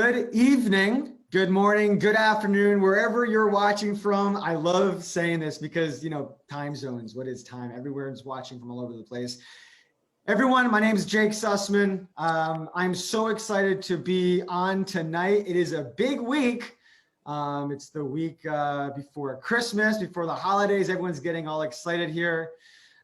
Good evening, good morning, good afternoon, wherever you're watching from. I love saying this because, time zones, what is time? Everyone's watching from all over the place. Everyone, my name is Jake Sussman. I'm so excited to be on tonight. It is a big week. It's the week before Christmas, before the holidays. Everyone's getting all excited here.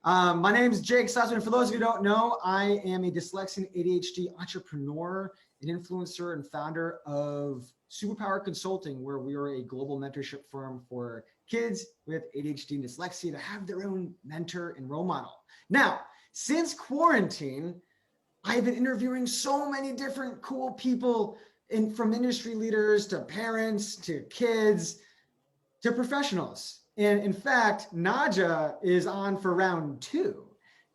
My name is Jake Sussman. For those of you who don't know, I am a dyslexia and ADHD entrepreneur, an influencer, and founder of Superpower Consulting, where we are a global mentorship firm for kids with ADHD and dyslexia to have their own mentor and role model. Now, since quarantine, I've been interviewing so many different cool people, from industry leaders to parents to kids to professionals. And in fact, Nadja is on for round 2.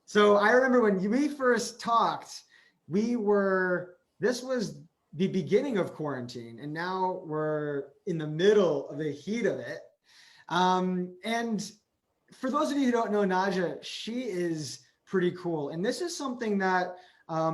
So I remember when we first talked, this was the beginning of quarantine, and now we're in the middle of the heat of it. And for those of you who don't know Nadja, she is pretty cool. And this is something that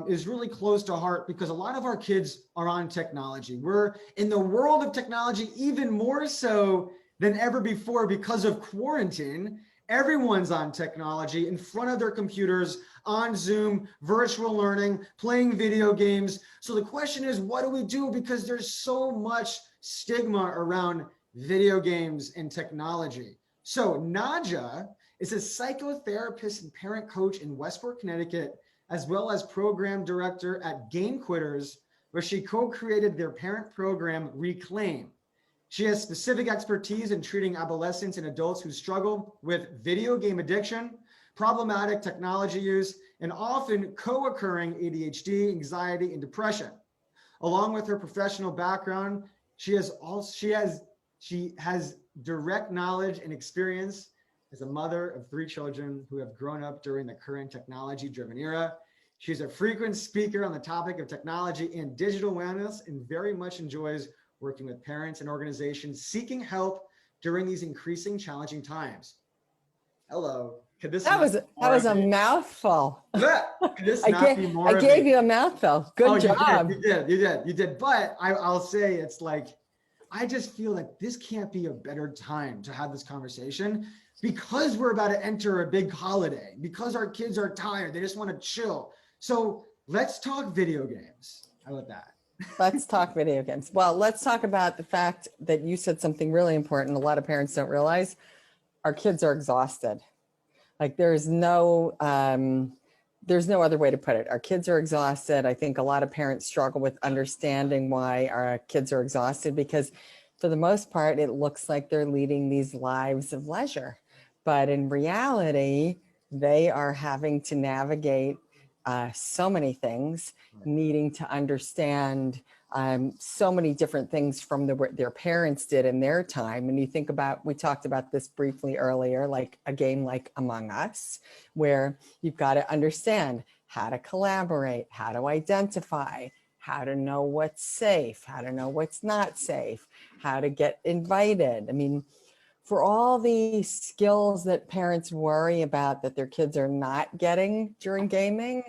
is really close to heart because a lot of our kids are on technology. We're in the world of technology even more so than ever before because of quarantine. Everyone's on technology, in front of their computers, on Zoom, virtual learning, playing video games. So the question is, what do we do? Because there's so much stigma around video games and technology. So Nadja is a psychotherapist and parent coach in Westport, Connecticut, as well as program director at Game Quitters, where she co-created their parent program, Reclaim. She has specific expertise in treating adolescents and adults who struggle with video game addiction, problematic technology use, and often co-occurring ADHD, anxiety, and depression. Along with her professional background, she has direct knowledge and experience as a mother of 3 children who have grown up during the current technology-driven era. She's a frequent speaker on the topic of technology and digital wellness and very much enjoys working with parents and organizations seeking help during these increasing challenging times. Hello. Could this that was a mouthful. Could this not be more? I gave you a mouthful. Good job. You did. But I'll say it's like, I just feel like this can't be a better time to have this conversation because we're about to enter a big holiday, because our kids are tired. They just want to chill. So let's talk video games. How about that? Let's talk video games. Well, let's talk about the fact that you said something really important. A lot of parents don't realize our kids are exhausted. Like there's no other way to put it. Our kids are exhausted. I think a lot of parents struggle with understanding why our kids are exhausted because for the most part, it looks like they're leading these lives of leisure. But in reality, they are having to navigate so many things, needing to understand so many different things from their parents did in their time. And you think about, we talked about this briefly earlier, like a game like Among Us, where you've got to understand how to collaborate, how to identify, how to know what's safe, how to know what's not safe, how to get invited. I mean, for all the skills that parents worry about that their kids are not getting during gaming,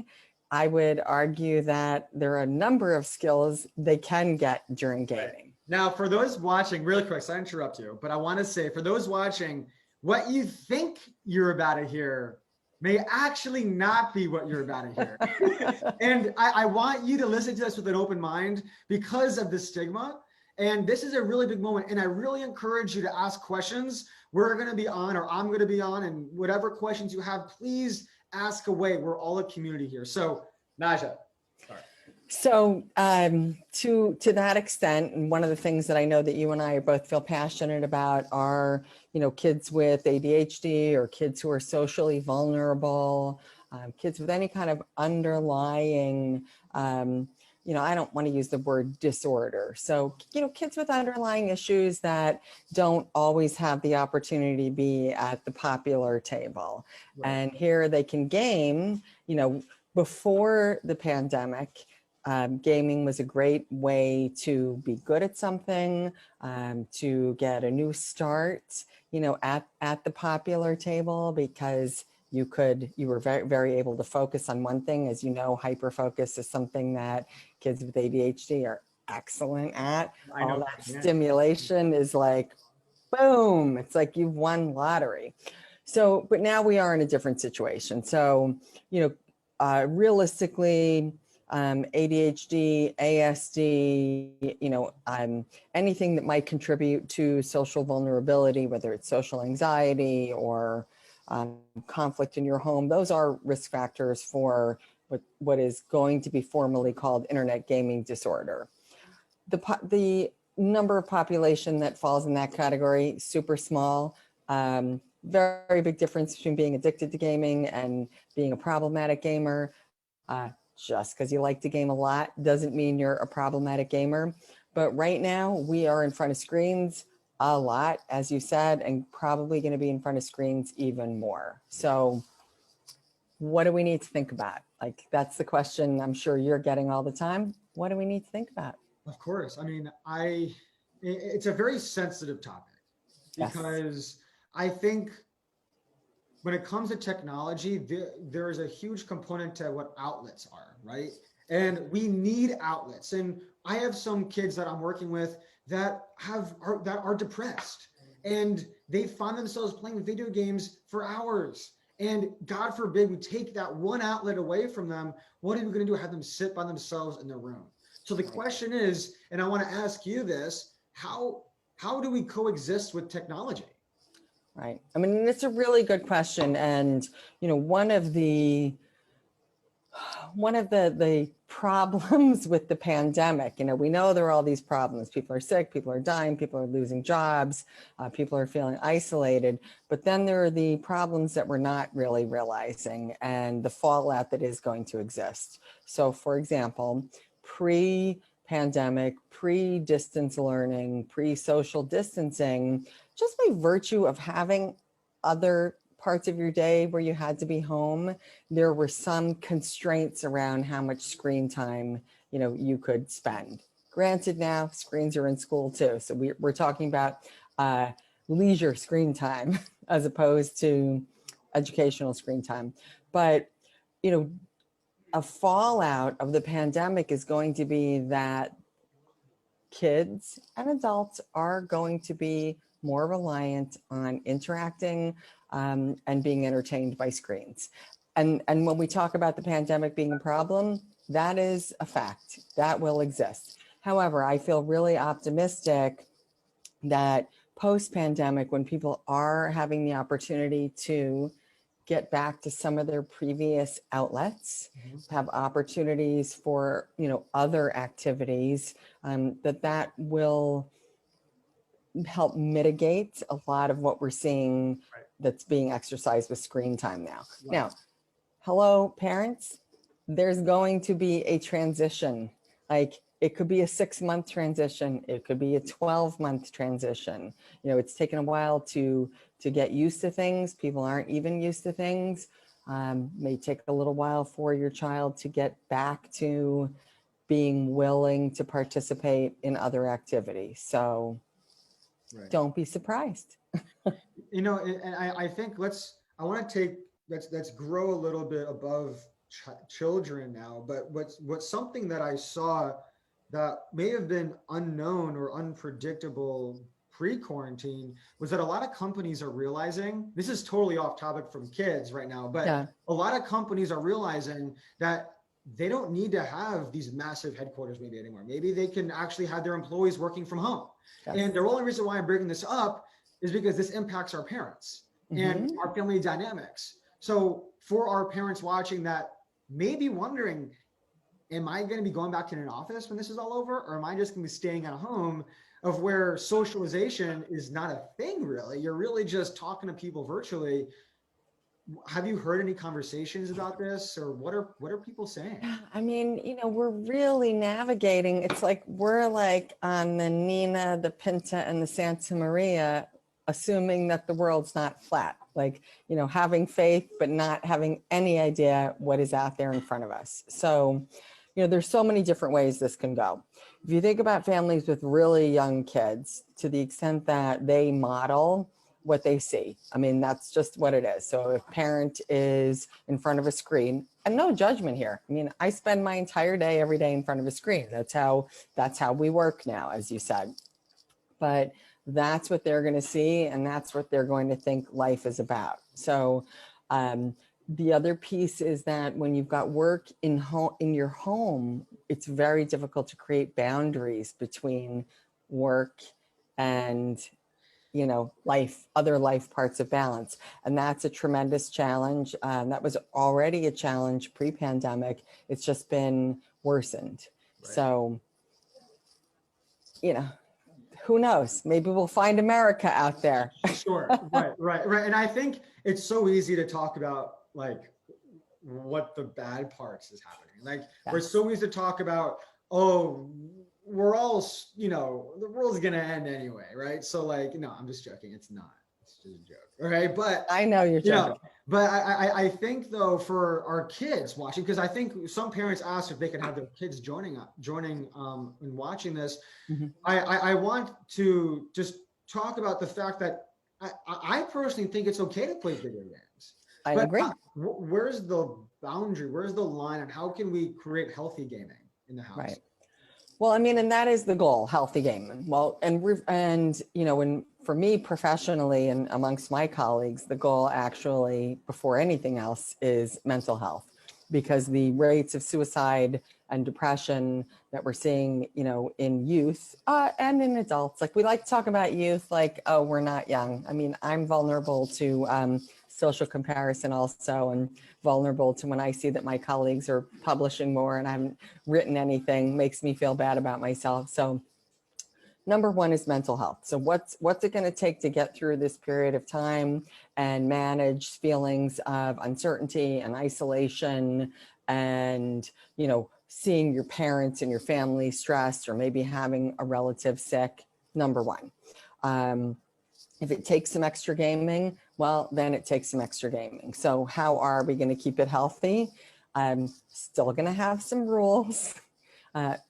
I would argue that there are a number of skills they can get during gaming. Right. Now, for those watching, really quick, so I interrupt you, but I want to say for those watching, what you think you're about to hear may actually not be what you're about to hear. And I want you to listen to this with an open mind because of the stigma. And this is a really big moment. And I really encourage you to ask questions. We're going to be on, or I'm going to be on, and whatever questions you have, please ask away. We're all a community here. So Nadja. Sorry. So to that extent, and one of the things that I know that you and I both feel passionate about are, kids with ADHD or kids who are socially vulnerable, kids with any kind of underlying I don't want to use the word disorder. So, kids with underlying issues that don't always have the opportunity to be at the popular table. Right. And here they can game, before the pandemic, gaming was a great way to be good at something, to get a new start, at the popular table because you were very, very able to focus on one thing. As you know, hyper focus is something that kids with ADHD are excellent at. I All know. that Yeah. stimulation is like, boom, it's like you've won lottery. So, but now we are in a different situation. So, realistically, ADHD, ASD, anything that might contribute to social vulnerability, whether it's social anxiety or conflict in your home, those are risk factors for what is going to be formally called internet gaming disorder. The number of population that falls in that category, super small. Very big difference between being addicted to gaming and being a problematic gamer. Just because you like to game a lot doesn't mean you're a problematic gamer. But right now we are in front of screens a lot, as you said, and probably going to be in front of screens even more. So what do we need to think about? Like, that's the question I'm sure you're getting all the time. What do we need to think about? Of course. I mean, it's a very sensitive topic because I think when it comes to technology, there is a huge component to what outlets are, right? And we need outlets. And I have some kids that I'm working with that are depressed, and they find themselves playing video games for hours. And God forbid we take that one outlet away from them. What are we going to do? Have them sit by themselves in their room? So the question is, and I want to ask you this, how do we coexist with technology? Right. I mean, it's a really good question. And, one of the problems with the pandemic, we know there are all these problems. People are sick, people are dying, people are losing jobs, people are feeling isolated. But then there are the problems that we're not really realizing and the fallout that is going to exist. So, for example, pre-pandemic, pre-distance learning, pre-social distancing, just by virtue of having other parts of your day where you had to be home, there were some constraints around how much screen time, you could spend. Granted, now screens are in school too. So we're talking about leisure screen time as opposed to educational screen time. But, a fallout of the pandemic is going to be that kids and adults are going to be more reliant on interacting and being entertained by screens. And when we talk about the pandemic being a problem, that is a fact that will exist. However, I feel really optimistic that post-pandemic, when people are having the opportunity to get back to some of their previous outlets, have opportunities for, other activities, that will help mitigate a lot of what we're seeing that's being exercised with screen time now. Wow. Now, hello, parents, there's going to be a transition. Like, it could be a 6-month transition. It could be a 12-month transition. It's taken a while to get used to things. People aren't even used to things. May take a little while for your child to get back to being willing to participate in other activities. So don't be surprised. And I think let's grow a little bit above children now. But what's something that I saw that may have been unknown or unpredictable pre-quarantine was that a lot of companies are realizing, this is totally off topic from kids right now, but a lot of companies are realizing that they don't need to have these massive headquarters maybe anymore. Maybe they can actually have their employees working from home. And the only reason why I'm bringing this up is because this impacts our parents and our family dynamics. So for our parents watching that, maybe wondering, am I going to be going back to an office when this is all over? Or am I just going to be staying at home, of where socialization is not a thing really? You're really just talking to people virtually. Have you heard any conversations about this, or what are people saying? I mean, we're really navigating. It's like we're like on the Nina, the Pinta, and the Santa Maria, assuming that the world's not flat. Like, having faith, but not having any idea what is out there in front of us. So, there's so many different ways this can go. If you think about families with really young kids, to the extent that they model what they see. I mean, that's just what it is. So if parent is in front of a screen, and no judgment here. I mean, I spend my entire day every day in front of a screen. That's how we work now, as you said. But that's what they're going to see, and that's what they're going to think life is about. So the other piece is that when you've got work in your home, it's very difficult to create boundaries between work and other life parts of balance. And that's a tremendous challenge. That was already a challenge pre-pandemic. It's just been worsened. Right. So, who knows? Maybe we'll find America out there. Sure. Right. And I think it's so easy to talk about like what the bad parts is happening. Like We're so easy to talk about, oh, we're all, the world's going to end anyway. Right. So like, no, I'm just joking. It's not, it's just a joke. Okay. But I know you're joking. But I think though, for our kids watching, because I think some parents asked if they could have their kids joining and watching this. Mm-hmm. I want to just talk about the fact that I personally think it's okay to play video games. I agree. Where's the boundary? Where's the line? And how can we create healthy gaming in the house? Right. Well, I mean, and that is the goal, healthy gaming. Well, and for me professionally and amongst my colleagues, the goal actually, before anything else, is mental health, because the rates of suicide and depression that we're seeing, in youth and in adults, like we like to talk about youth, like, oh, we're not young. I mean, I'm vulnerable to social comparison also, and vulnerable to when I see that my colleagues are publishing more and I haven't written anything, makes me feel bad about myself. So number one is mental health. So what's it going to take to get through this period of time and manage feelings of uncertainty and isolation and, seeing your parents and your family stressed, or maybe having a relative sick? Number one. If it takes some extra gaming, well, then it takes some extra gaming. So how are we going to keep it healthy? Still going to have some rules,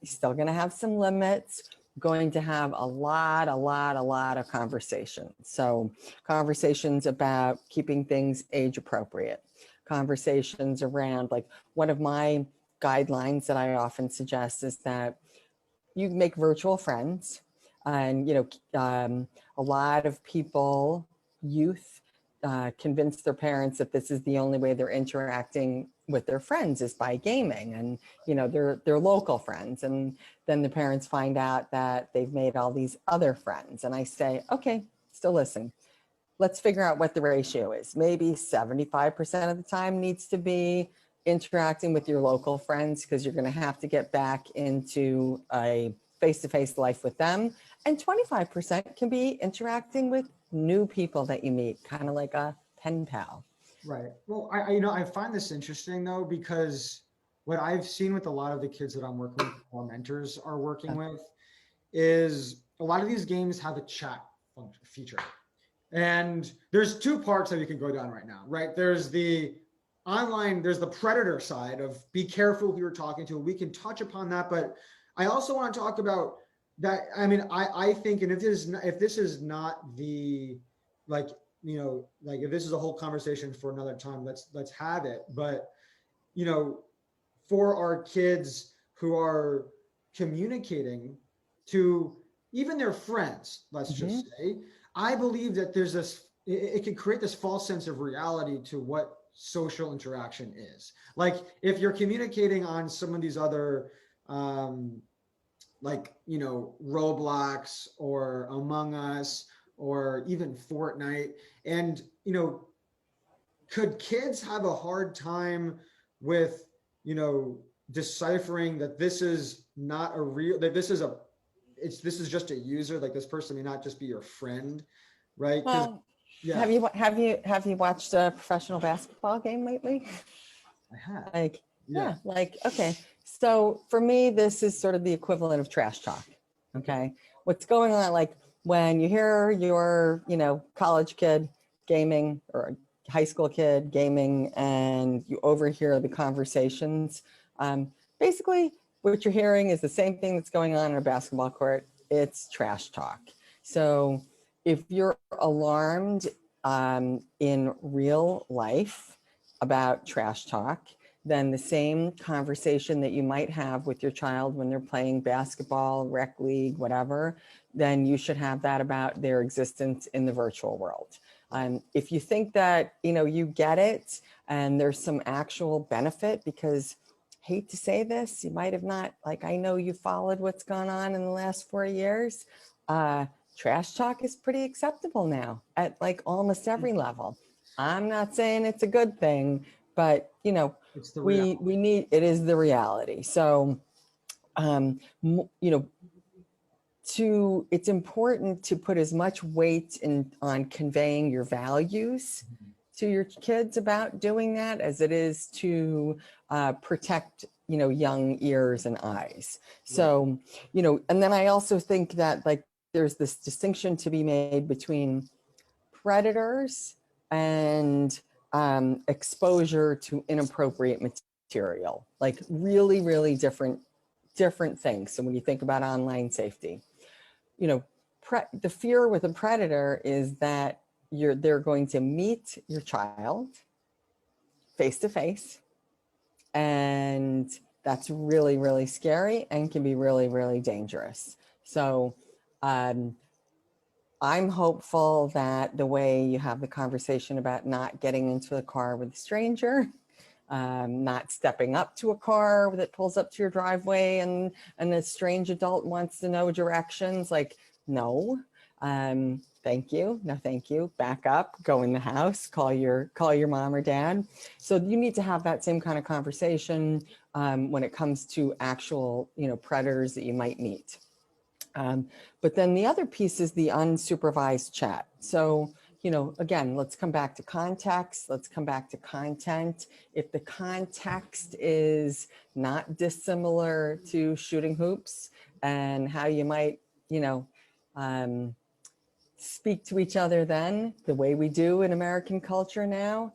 still going to have some limits, going to have a lot of conversations. So conversations about keeping things age appropriate, conversations around, like, one of my guidelines that I often suggest is that you make virtual friends. And, a lot of people, youth, convince their parents that this is the only way they're interacting with their friends is by gaming, and, they're local friends. And then the parents find out that they've made all these other friends. And I say, okay, still listen. Let's figure out what the ratio is. Maybe 75% of the time needs to be interacting with your local friends, because you're going to have to get back into a face-to-face life with them. And 25% can be interacting with new people that you meet, kind of like a pen pal. Right. Well, I find this interesting though, because what I've seen with a lot of the kids that I'm working with, or mentors are working with, is a lot of these games have a chat feature. And there's two parts that you can go down right now, right? There's the online, there's the predator side of be careful who you're talking to. We can touch upon that, but I also want to talk about that. I mean, I think, and if this is not the, like, if this is a whole conversation for another time, let's have it. But, for our kids who are communicating to even their friends, let's just say, I believe that there's it can create this false sense of reality to what social interaction is. Like, if you're communicating on some of these other, Roblox or Among Us or even Fortnite, and, could kids have a hard time with, deciphering that this is not a real, that this is just a user, like this person may not just be your friend, right? Well, yeah. Have you watched a professional basketball game lately? I have. Okay. So for me, this is sort of the equivalent of trash talk. Okay. What's going on? Like, when you hear your, college kid gaming, or a high school kid gaming, and you overhear the conversations, basically what you're hearing is the same thing that's going on in a basketball court. It's trash talk. So if you're alarmed in real life about trash talk, then the same conversation that you might have with your child when they're playing basketball, rec league, whatever, then you should have that about their existence in the virtual world. If you think that, you get it and there's some actual benefit, because hate to say this, you might have not, like, I know you followed what's gone on in the last 4 years. Trash talk is pretty acceptable now at like almost every level. I'm not saying it's a good thing, but It's the we need, it is the reality. So, it's important to put as much weight on conveying your values to your kids about doing that as it is to protect, young ears and eyes. So, and then I also think that like there's this distinction to be made between predators and exposure to inappropriate material, like really, really different things. So when you think about online safety, the fear with a predator is that they're going to meet your child face to face, and that's really, really scary and can be really, really dangerous. So I'm hopeful that the way you have the conversation about not getting into a car with a stranger, not stepping up to a car that pulls up to your driveway and a strange adult wants to know directions, like, no, thank you, no thank you, back up, go in the house, call your mom or dad. So you need to have that same kind of conversation when it comes to actual, predators that you might meet. But then the other piece is the unsupervised chat. So, again, let's come back to context. Let's come back to content. If the context is not dissimilar to shooting hoops and how you might, speak to each other then, the way we do in American culture now,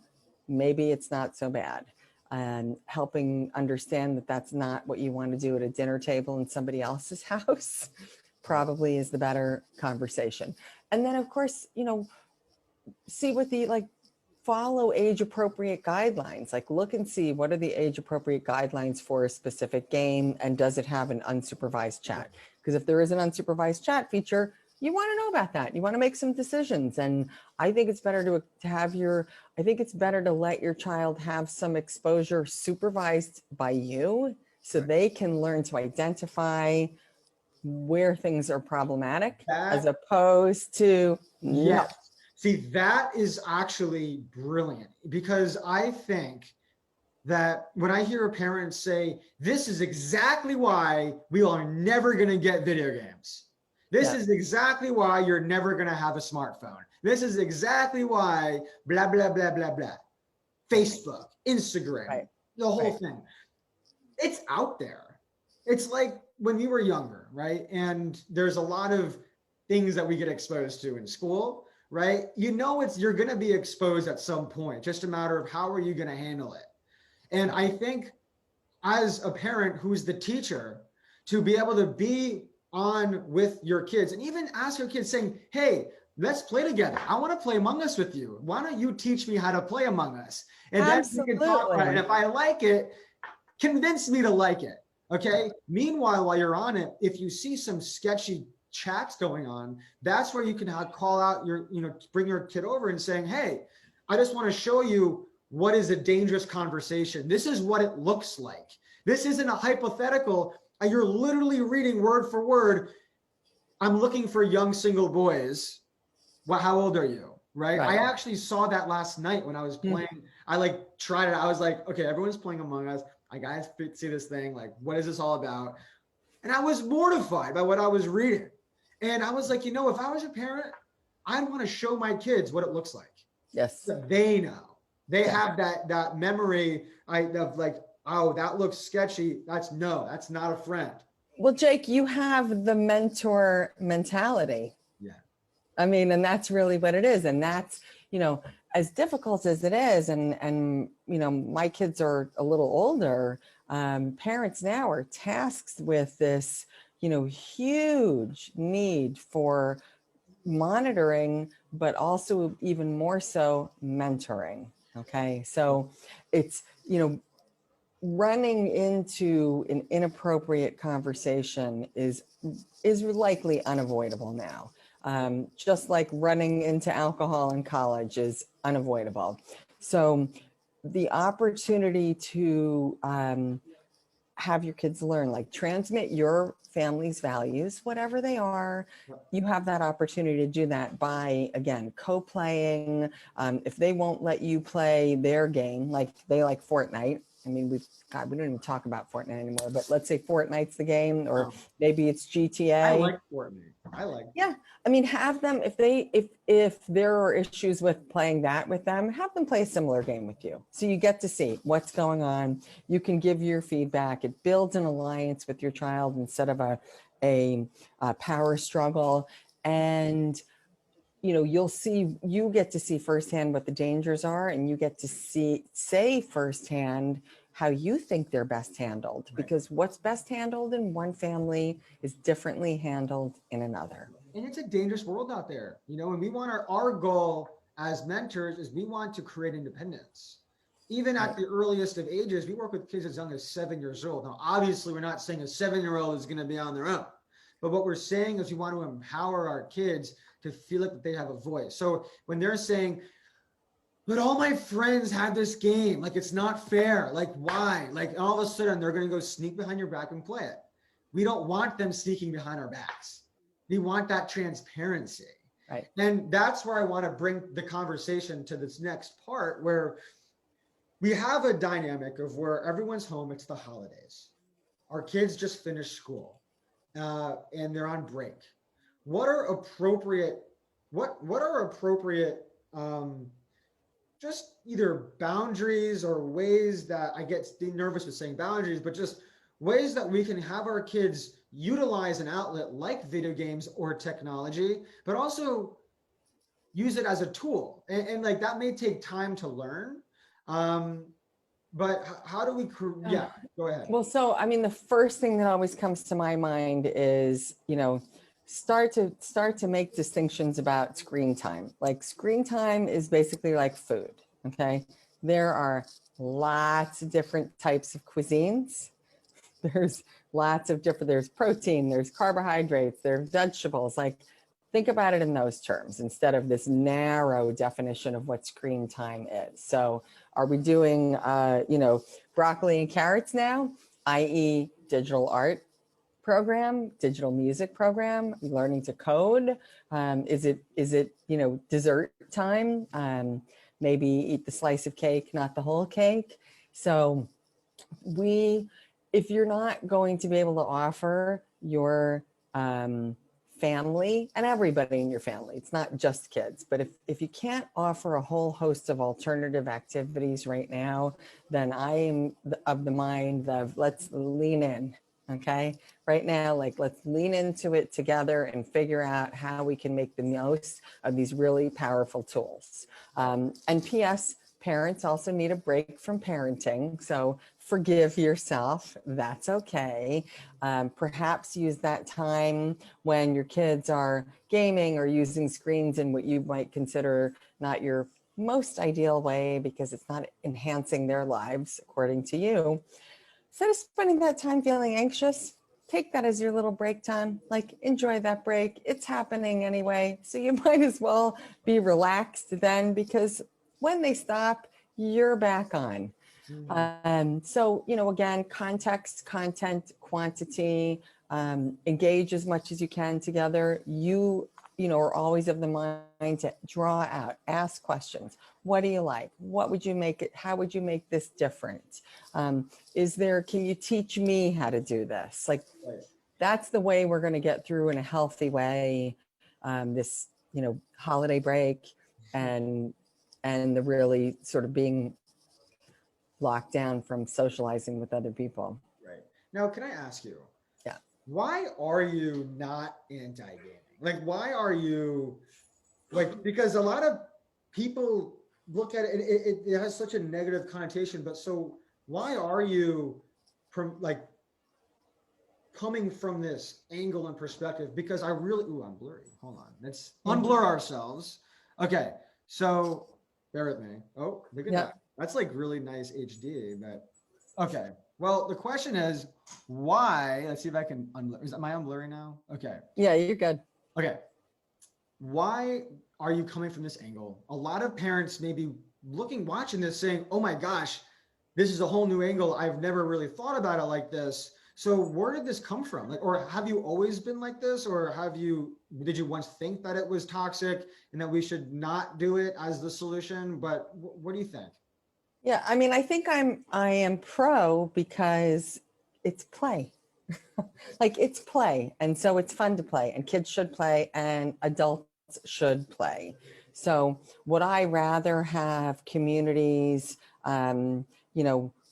maybe it's not so bad. And helping understand that that's not what you want to do at a dinner table in somebody else's house probably is the better conversation. And then of course, see what follow age appropriate guidelines, like look and see what are the age appropriate guidelines for a specific game, and does it have an unsupervised chat? Because if there is an unsupervised chat feature, you want to know about that. You want to make some decisions. And I think it's better it's better to let your child have some exposure supervised by you, so they can learn to identify where things are problematic, as opposed to no. See, that is actually brilliant, because I think that when I hear a parent say, this is exactly why we are never going to get video games. This is exactly why you're never going to have a smartphone. This is exactly why blah, blah, blah, blah, blah. Facebook, Instagram, the whole thing. It's out there. It's like when we were younger, right? And there's a lot of things that we get exposed to in school, right? You're going to be exposed at some point, just a matter of how are you going to handle it. And I think as a parent who's the teacher, to be able to be on with your kids and even ask your kids saying, hey, let's play together. I want to play Among Us with you. Why don't you teach me how to play Among Us? And then we can talk about it. And if I like it, convince me to like it. Okay. Meanwhile, while you're on it, if you see some sketchy chats going on, that's where you can call out bring your kid over and saying, hey, I just want to show you what is a dangerous conversation. This is what it looks like. This isn't a hypothetical. You're literally reading word for word. I'm looking for young single boys. Well, how old are you? Right? I actually saw that last night when I was playing. I tried it. I was like, okay, everyone's playing Among Us. I gotta see this thing. Like, what is this all about? And I was mortified by what I was reading. And I was like, if I was a parent, I'd want to show my kids what it looks like. Yes. So they know. They have that memory of like, oh, that looks sketchy. That's not a friend. Well, Jake, you have the mentor mentality. Yeah. I mean, and that's really what it is. And that's, as difficult as it is, and my kids are a little older, parents now are tasked with this, huge need for monitoring, but also even more so mentoring. Okay. So it's, running into an inappropriate conversation is likely unavoidable now. Just like running into alcohol in college is unavoidable. So the opportunity to have your kids learn, like transmit your family's values, whatever they are, you have that opportunity to do that by, again, co-playing. If they won't let you play their game, like they like Fortnite. I mean, we don't even talk about Fortnite anymore, but let's say Fortnite's the game, or maybe it's GTA. I like Fortnite. Yeah. I mean, have them, if there are issues with playing that with them, have them play a similar game with you. So you get to see what's going on. You can give your feedback. It builds an alliance with your child instead of a power struggle. And, you get to see firsthand what the dangers are, and you get to say firsthand how you think they're best handled, because what's best handled in one family is differently handled in another. And it's a dangerous world out there, and we want our goal as mentors is we want to create independence. Even at the earliest of ages, we work with kids as young as 7 years old. Now, obviously, we're not saying a 7-year-old is going to be on their own, but what we're saying is we want to empower our kids to feel like that they have a voice. So when they're saying, but all my friends have this game, like it's not fair, like why? Like all of a sudden they're going to go sneak behind your back and play it. We don't want them sneaking behind our backs. We want that transparency. Right. And that's where I want to bring the conversation to this next part, where we have a dynamic of where everyone's home. It's the holidays. Our kids just finished school and they're on break. What are appropriate just either boundaries or ways that I get nervous with saying boundaries, but just ways that we can have our kids utilize an outlet like video games or technology, but also use it as a tool. And like that may take time to learn. But how do we, go ahead. Well, so, I mean, the first thing that always comes to my mind is, start to make distinctions about screen time. Like screen time is basically like food. Okay. There are lots of different types of cuisines. There's there's protein, there's carbohydrates, there's vegetables. Like think about it in those terms instead of this narrow definition of what screen time is. So are we doing, broccoli and carrots now, i.e. digital art program, digital music program, learning to code? Is it dessert time? Maybe eat the slice of cake, not the whole cake. So if you're not going to be able to offer your family and everybody in your family, it's not just kids, but if you can't offer a whole host of alternative activities right now, then I am of the mind of let's lean in. Okay. Right now, like let's lean into it together and figure out how we can make the most of these really powerful tools. And P.S. Parents also need a break from parenting. So forgive yourself. That's okay. Perhaps use that time when your kids are gaming or using screens in what you might consider not your most ideal way because it's not enhancing their lives, according to you. Instead of spending that time feeling anxious, take that as your little break time. Like enjoy that break. It's happening anyway. So you might as well be relaxed then, because when they stop, you're back on. So, again, context, content, quantity, engage as much as you can together. You are always of the mind to draw out, ask questions. What do you like? What would you make it? How would you make this different? Can you teach me how to do this? Like, that's the way we're going to get through in a healthy way, this, holiday break and the really sort of being locked down from socializing with other people. Right. Now, can I ask you? Yeah. Why are you not anti-gaming? Like, why are you because a lot of people look at it, it has such a negative connotation, but so why are you coming from this angle and perspective, because I really, ooh, I'm blurry. Hold on. Let's unblur ourselves. Okay. So bear with me. Oh, look at that. That's like really nice HD, but okay. Well, the question is why, let's see if I can unblur. Am I unblurring now? Okay. Yeah, you're good. Okay. Why are you coming from this angle? A lot of parents may be watching this saying, oh my gosh, this is a whole new angle. I've never really thought about it like this. So where did this come from? Like, or have you always been like this? Or did you once think that it was toxic and that we should not do it as the solution? But what do you think? Yeah, I mean, I think I am pro because it's play. Like it's play. And so it's fun to play, and kids should play and adults should play. So would I rather have communities,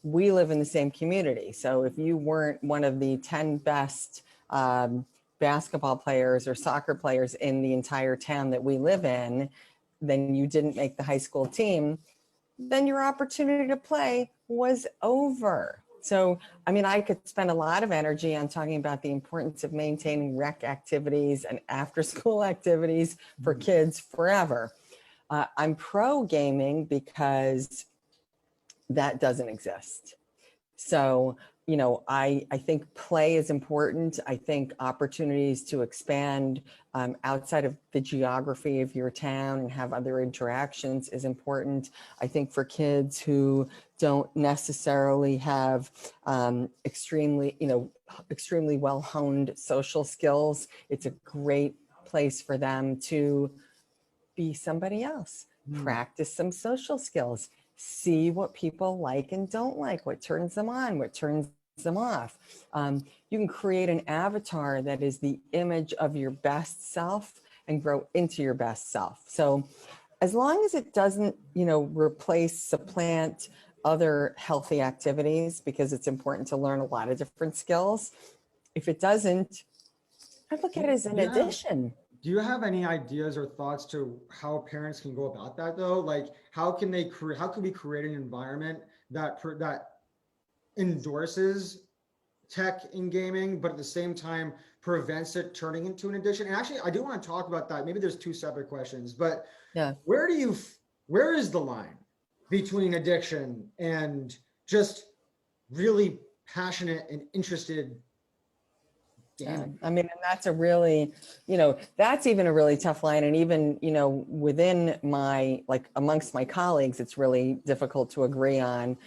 we live in the same community. So if you weren't one of the 10 best basketball players or soccer players in the entire town that we live in, then you didn't make the high school team, then your opportunity to play was over. So, I mean, I could spend a lot of energy on talking about the importance of maintaining rec activities and after school activities for kids forever. I'm pro gaming because that doesn't exist. So, I think play is important. I think opportunities to expand outside of the geography of your town and have other interactions is important. I think for kids who don't necessarily have extremely well honed social skills, it's a great place for them to be somebody else, practice some social skills, see what people like and don't like, what turns them on, what turns them off. You can create an avatar that is the image of your best self and grow into your best self. So as long as it doesn't, supplant other healthy activities, because it's important to learn a lot of different skills. If it doesn't, I look at it as an addition. Do you have any ideas or thoughts to how parents can go about that though? Like how can we create an environment that endorses tech in gaming, but at the same time prevents it turning into an addiction? And actually, I do want to talk about that. Maybe there's two separate questions, but where is the line between addiction and just really passionate and interested? Yeah, I mean, and that's a really, that's even a really tough line. And even, within amongst my colleagues, it's really difficult to agree on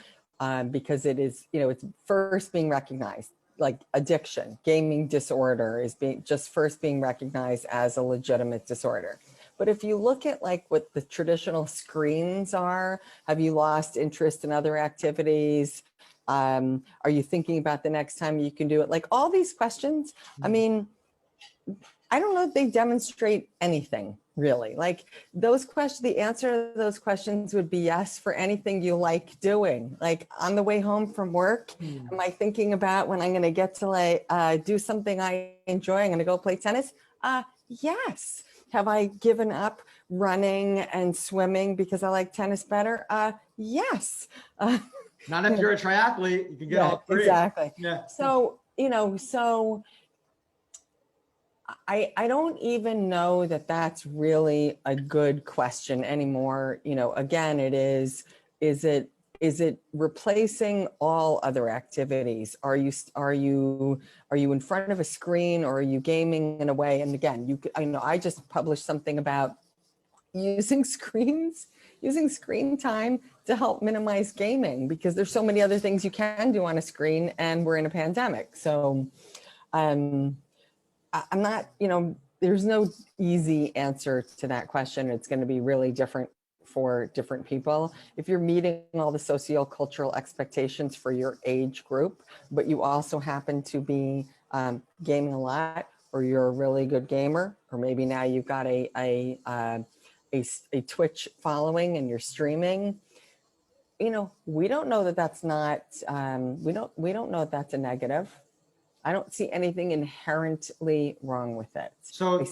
because it is, it's first being recognized, like addiction, gaming disorder is first being recognized as a legitimate disorder. But if you look at like what the traditional screens are, have you lost interest in other activities? Are you thinking about the next time you can do it? Like all these questions, I mean, I don't know if they demonstrate anything really. Like those questions, the answer to those questions would be yes for anything you like doing. Like on the way home from work, am I thinking about when I'm going to get to do something I enjoy? I'm going to go play tennis. Yes. Have I given up running and swimming because I like tennis better? Yes. Not if you're a triathlete, you can get all three. Exactly. Yeah. So, I don't even know that that's really a good question anymore. Again, is it replacing all other activities? Are you in front of a screen, or are you gaming in a way? And again, I just published something about using screen time to help minimize gaming, because there's so many other things you can do on a screen, and we're in a pandemic. So I'm not, there's no easy answer to that question. It's going to be really different for different people. If you're meeting all the sociocultural expectations for your age group, but you also happen to be gaming a lot, or you're a really good gamer, or maybe now you've got a Twitch following and you're streaming, we don't know that that's not, we don't know that that's a negative. I don't see anything inherently wrong with it. So I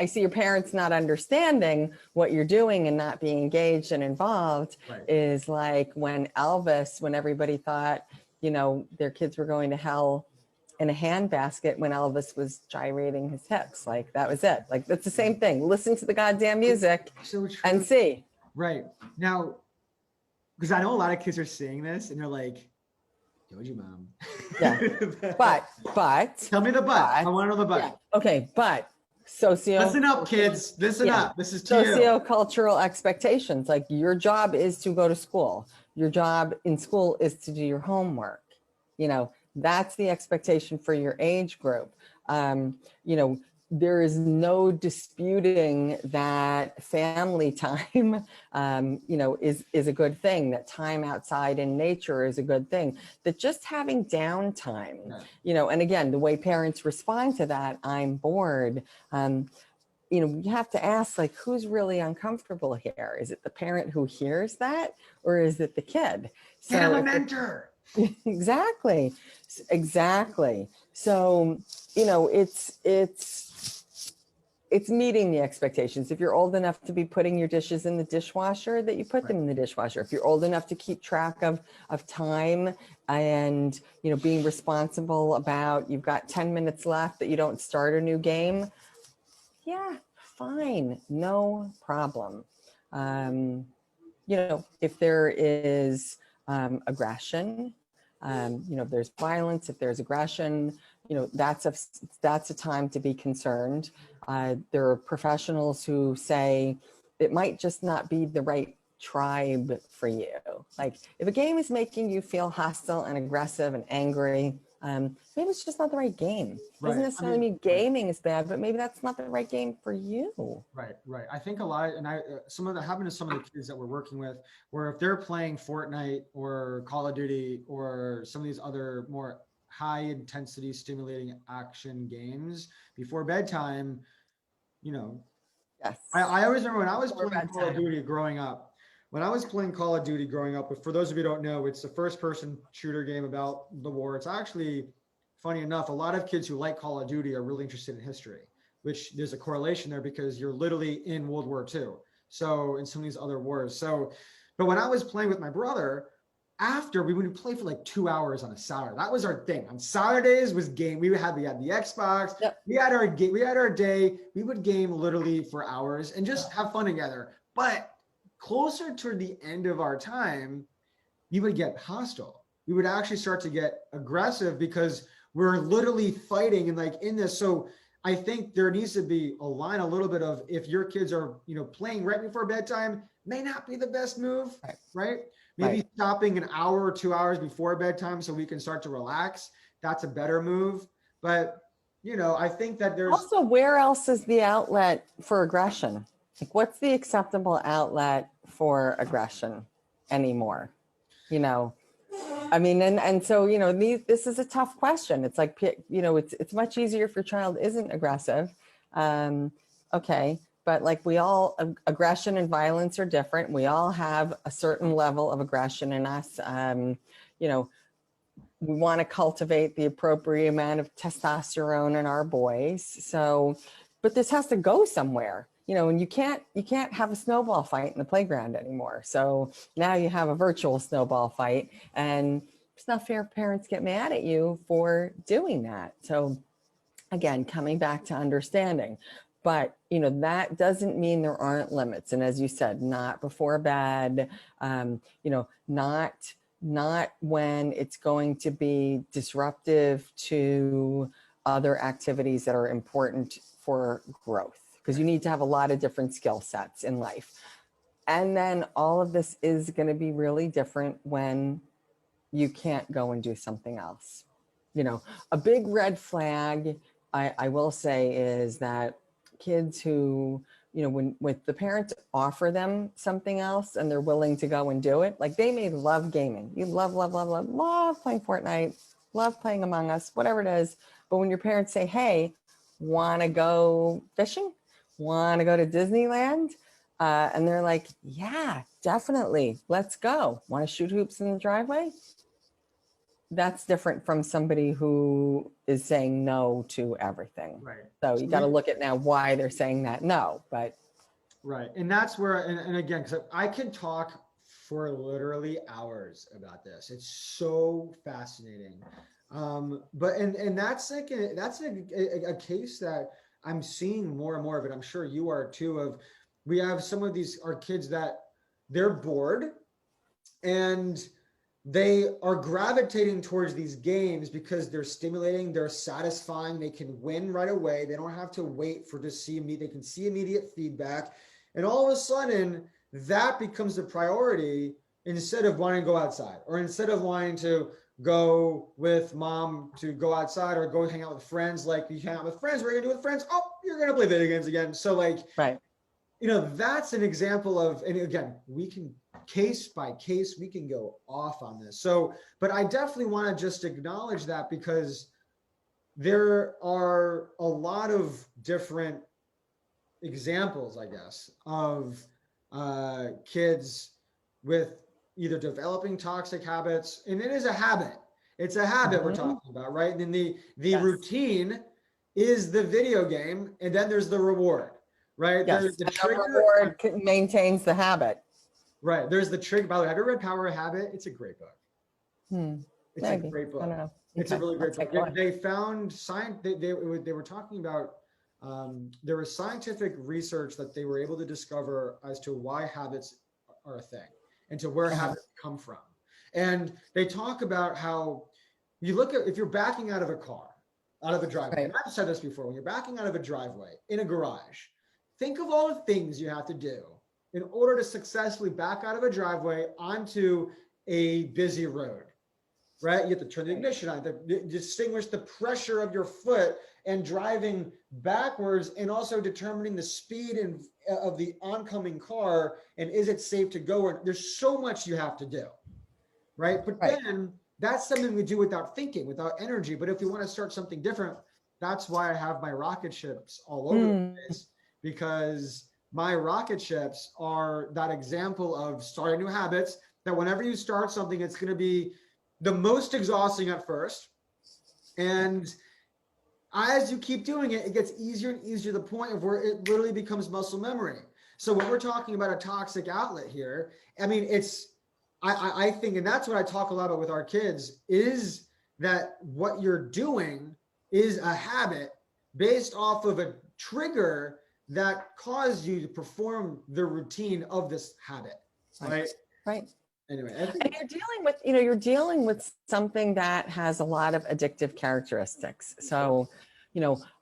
see your parents not understanding what you're doing and not being engaged and involved. Is like when Elvis, when everybody thought, their kids were going to hell in a handbasket when Elvis was gyrating his hips. Like that was it. Like that's the same thing. Listen to the goddamn music So true. and see. Right. Now, because I know a lot of kids are seeing this and they're like, told you, mom. Yeah. But tell me the but. I want to know the but. Yeah. Okay. But listen up, kids. Listen up. This is to you. Socio-cultural expectations. Like your job is to go to school. Your job in school is to do your homework. That's the expectation for your age group. There is no disputing that family time, is a good thing, that time outside in nature is a good thing, that just having downtime, and again, the way parents respond to that, I'm bored. You have to ask, like, who's really uncomfortable here? Is it the parent who hears that, or is it the kid? Get him a mentor. Exactly. So, it's meeting the expectations. If you're old enough to be putting your dishes in the dishwasher, that you put them in the dishwasher. If you're old enough to keep track of time and, being responsible about, you've got 10 minutes left, that you don't start a new game. Yeah, fine. No problem. If there is aggression, if there's violence, if there's aggression, that's a time to be concerned. There are professionals who say it might just not be the right tribe for you. Like if a game is making you feel hostile and aggressive and angry, maybe it's just not the right game. Doesn't necessarily mean gaming is bad, but maybe that's not the right game for you. Right. I think a lot, and some of that happened to some of the kids that we're working with, where if they're playing Fortnite or Call of Duty or some of these other more high intensity stimulating action games before bedtime, Yes. I always remember when I was playing Call of Duty growing up. But for those of you who don't know, it's a first-person shooter game about the war. It's actually, funny enough, a lot of kids who like Call of Duty are really interested in history, which there's a correlation there because you're literally in World War II. So in some of these other wars. But when I was playing with my brother, after we would play for like 2 hours on a Saturday. That was our thing. On Saturdays was game. We had the Xbox. Yep. We had our day. We would game literally for hours and just have fun together. But closer toward the end of our time, we would get hostile. We would actually start to get aggressive because we're literally fighting and like in this. So I think there needs to be a line, a little bit of, if your kids are, playing right before bedtime, may not be the best move, right? Maybe stopping an hour or 2 hours before bedtime so we can start to relax. That's a better move. But, I think that there's also, where else is the outlet for aggression? Like, what's the acceptable outlet for aggression anymore? I mean, and so, this is a tough question. It's like, it's much easier if your child isn't aggressive. Okay. But like aggression and violence are different. We all have a certain level of aggression in us. We want to cultivate the appropriate amount of testosterone in our boys. So, but this has to go somewhere. And you can't have a snowball fight in the playground anymore. So now you have a virtual snowball fight, and it's not fair. Parents get mad at you for doing that. So again, coming back to understanding, but that doesn't mean there aren't limits. And as you said, not before bed, not when it's going to be disruptive to other activities that are important for growth. Because you need to have a lot of different skill sets in life. And then all of this is going to be really different when you can't go and do something else. A big red flag, I will say, is that kids who, when the parents offer them something else and they're willing to go and do it, like they may love gaming. You love playing Fortnite, love playing Among Us, whatever it is. But when your parents say, hey, want to go fishing? Want to go to Disneyland? And they're like, yeah, definitely. Let's go. Want to shoot hoops in the driveway? That's different from somebody who is saying no to everything. Right. So you got to look at now why they're saying that no, but. Right. And that's where, and again, because I can talk for literally hours about this. It's so fascinating. And that's like a case that I'm seeing more and more of it. I'm sure you are too. Of we have some of these our kids that they're bored and they are gravitating towards these games because they're stimulating, they're satisfying, they can win right away. They don't have to wait for to see they can see immediate feedback. And all of a sudden, that becomes the priority instead of wanting to go outside or instead of wanting to go with mom to go outside or go hang out with friends. Like you hang out with friends, what are you gonna do with friends? Oh, you're gonna play video games again. So like, Right. That's an example of, and again, we can case by case, we can go off on this. So, but I definitely want to just acknowledge that because there are a lot of different examples, I guess, of kids with either developing toxic habits, and it is a habit. It's a habit we're talking about, right? And then the Yes. routine is the video game, and then there's the reward. Right. Yes. There's the And trigger. reward maintains the habit. Right. There's the trigger. By the way, have you read Power of Habit? It's a great book. It's Maybe. a great book. I don't know. It's Okay. a really great I'll take book. one. They found science. They were talking about there was scientific research that they were able to discover as to why habits are a thing and to where habits come from. And they talk about how you look at if you're backing out of a car, out of a driveway. Right. I've said this before. When you're backing out of a driveway in a garage, think of all the things you have to do in order to successfully back out of a driveway onto a busy road, right? You have to turn the ignition on, to distinguish the pressure of your foot and driving backwards and also determining the speed of the oncoming car and is it safe to go? Or there's so much you have to do, right? But then that's something we do without thinking, without energy. But if we want to start something different, that's why I have my rocket ships all over the place. Because my rocket ships are that example of starting new habits that whenever you start something, it's going to be the most exhausting at first. And as you keep doing it, it gets easier and easier to the point of where it literally becomes muscle memory. So when we're talking about a toxic outlet here, I mean, I think, and that's what I talk a lot about with our kids, is that what you're doing is a habit based off of a trigger that caused you to perform the routine of this habit, right? Right. Anyway, And you're dealing with something that has a lot of addictive characteristics. So,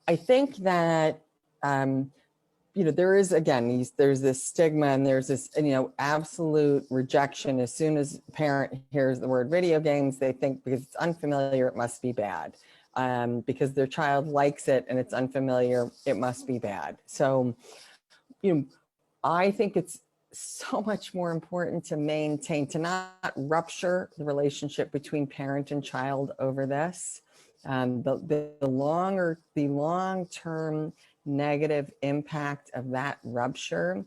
I think that, there is, again, there's this stigma and there's this, absolute rejection. As soon as a parent hears the word video games, they think because it's unfamiliar, it must be bad. Because their child likes it and it's unfamiliar, it must be bad. So, I think it's so much more important to not rupture the relationship between parent and child over this. The long-term negative impact of that rupture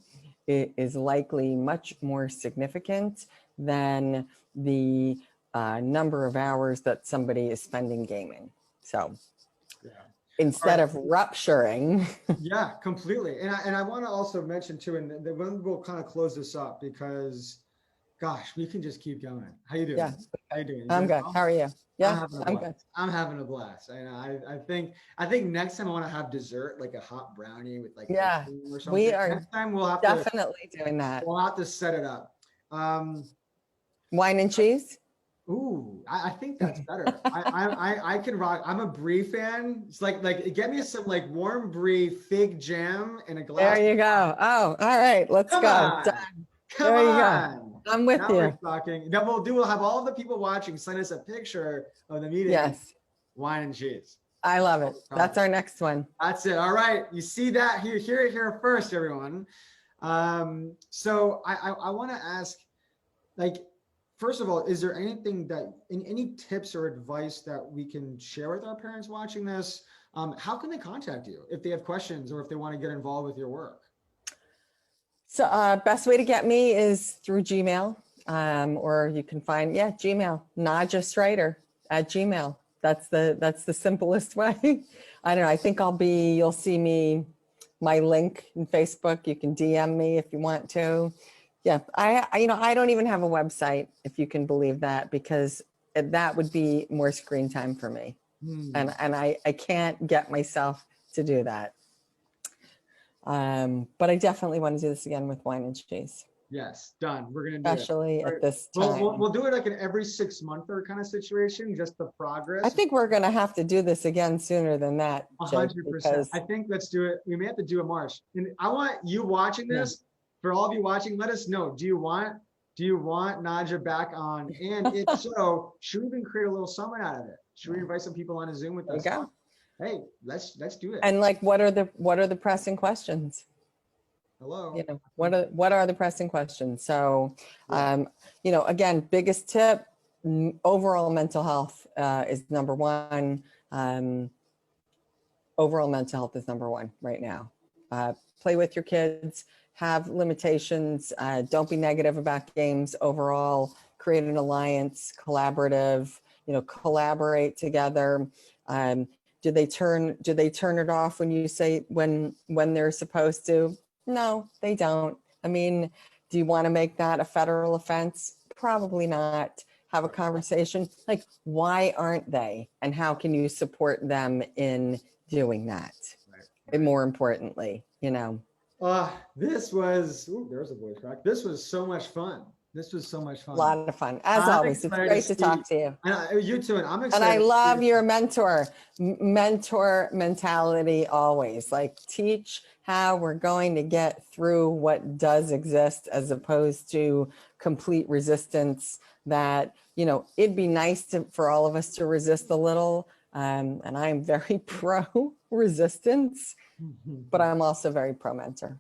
is likely much more significant than the number of hours that somebody is spending gaming. So instead of rupturing. Yeah, completely. And I want to also mention too, and then we'll kind of close this up because, gosh, we can just keep going. How you doing? Yeah. How you doing? I'm good. How are you? Yeah, I'm good. I'm having a blast. I think next time I want to have dessert, like a hot brownie with like or something. We are next time we'll have definitely doing that. We'll have to set it up. Wine and cheese. Ooh, I think that's better. I can rock. I'm a brie fan. It's like get me some like warm brie fig jam in a glass. There you go. Oh, all right. Let's go. Done. Come there you on. Go. I'm with now you. We're talking. Then we'll have all the people watching send us a picture of the meeting. Yes. Wine and cheese. I love it. That's our next one. That's it. All right. You see that here, hear it here first, everyone. So I want to ask, like, first of all, is there anything any tips or advice that we can share with our parents watching this? How can they contact you if they have questions or if they want to get involved with your work? So best way to get me is through Gmail, or you can find, Gmail, Nadja Streiter at Gmail. That's the simplest way. I don't know. I think you'll see my link in Facebook. You can DM me if you want to. Yeah, I don't even have a website, if you can believe that, because that would be more screen time for me. And I can't get myself to do that. But I definitely want to do this again with wine and cheese, Yes, done. We're gonna do it. especially All at right. this Well, time. we'll do it like an every 6-monther kind of situation, just the progress. I think we're going to have to do this again sooner than that, Jake, 100%. because I think let's do it. We may have to do a March. And I want you watching this, for all of you watching, let us know. Do you want Nadja back on? And if so, should we even create a little summit out of it? Should we invite some people on a Zoom with there you us? go. Hey, let's do it. And like, what are the pressing questions? Hello. You know, what are the pressing questions? So, Yeah. you know, again, biggest tip, overall mental health is number one. Overall mental health is number one right now. Play with your kids, have limitations, don't be negative about games overall, create an alliance, collaborative, you know, collaborate together. Do they turn it off when you say when they're supposed to? No, they don't. I mean, do you want to make that a federal offense? Probably not. Have a conversation like, why aren't they? And how can you support them in doing that? Right. And more importantly, you know. This was, there's a voice crack. This was so much fun. This was so much fun. A lot of fun. As I'm always, it's excited great to to talk to you. You too, and I'm excited. And I to love see- your mentor mentality always. Like, teach how we're going to get through what does exist, as opposed to complete resistance. That, you know, it'd be nice for all of us to resist a little. And I'm very pro resistance, but I'm also very pro mentor.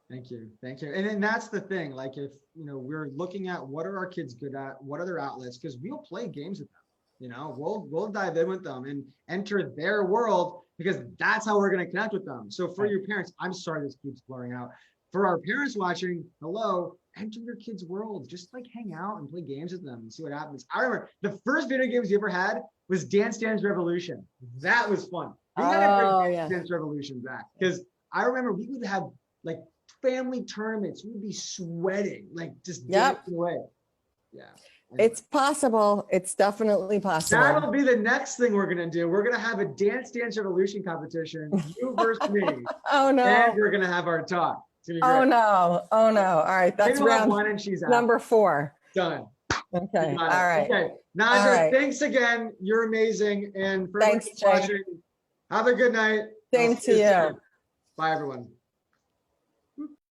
Thank you. Thank you. And then that's the thing, like, if, you know, we're looking at what are our kids good at, what are their outlets, because we'll play games with them, you know, we'll dive in with them and enter their world, because that's how we're going to connect with them. So for your parents, I'm sorry this keeps blurring out. For our parents watching, hello, enter your kids' world. Just like hang out and play games with them and see what happens. I remember the first video games you ever had was Dance Dance Revolution. That was fun. We gotta bring Dance Dance Revolution back, because I remember we would have like family tournaments. We'd be sweating, like just dancing away. Yeah. Anyway. It's possible. It's definitely possible. That'll be the next thing we're gonna do. We're gonna have a Dance Dance Revolution competition, you versus me. Oh no. And we're gonna have our talk. Oh no. Oh no. All right. That's round one and she's out. Number 4. Done. Okay. All right. Okay. Nadja, thanks again. You're amazing. And for thanks, watching, have a good night. Same to you. Bye, everyone.